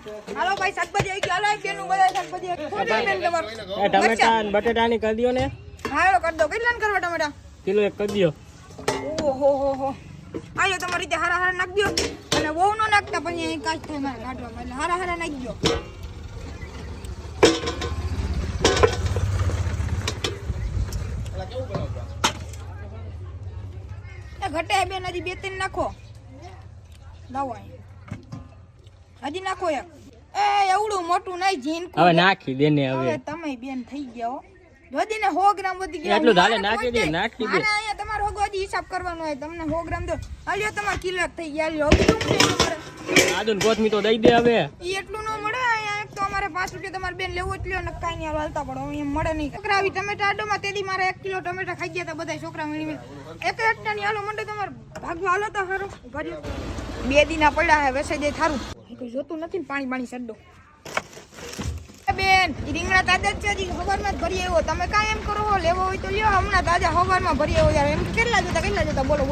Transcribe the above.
હાલો ભાઈ શાકભાજી આવી ગયું. હાલો એક બેનું બધા શાકભાજી ખોટી બેન તમારું ટમેટા અને બટેટાની કરી દો ને. હાલો કરી દો. કેટલા કરવા ટમેટા? કિલો એક કરી દો. ઓહો હો હો. આયો તમારી રીતે હારા હારા નાખ દો. અને બહુ નો નાખતા પણ અહીં કાચ થાય મારે કાઢવામાં. એટલે હારા હારા નાખી દો. ઘટે બેન હજી 2-3 નાખો. લાવો હજી નાખો એક. એ એવડું મોટું નહીં ઝીનકું. હવે નાખી દે ને હવે. તમે બેન થઈ ગયા હો. વધીને 100 ગ્રામ વધી ગયા. એટલું ધાલે નાખી દે નાખી દે. અને અહીંયા તમારો હગો હજી હિસાબ કરવાનો હોય. તમને 100 ગ્રામ દો. આલ્યો તમાર કિલો થઈ ગયા. આલ્યો હવે શું છે તમારે? આદુ ને કોથમી તો દઈ દે હવે. ઈ એટલું ન મળે. અહીંયા એક તો અમારે 5 રૂપિયા તમારે બેન લેવું જ લ્યો ને કાઈ નહીં હાલતા પડો. અહીંયા મળે નહીં. છોકરા આવી ટમેટા આડોમાં તેદી મારે 1 કિલો ટમેટા ખાઈ ગયા હતા બધા છોકરા મળી એક એકટાની હાલો મંડે તમારે ભાગવા હાલો તો હારો ભર્યો 2 દીના પડ્યા હે વેસે જાય થારું. કોઈ જોતું નથી ને પાણી સડ્ડો. બેન ઈ રીંગણા તાજા જ છે. હજી હવારમાં જ ભરી આવ્યો. તમે કાંઈ એમ કરો લેવો હોય તો લ્યો. હમણાં તાજા હવારમાં ભરી આવ્યો યાર. એમ કેટલા જોતા બોલો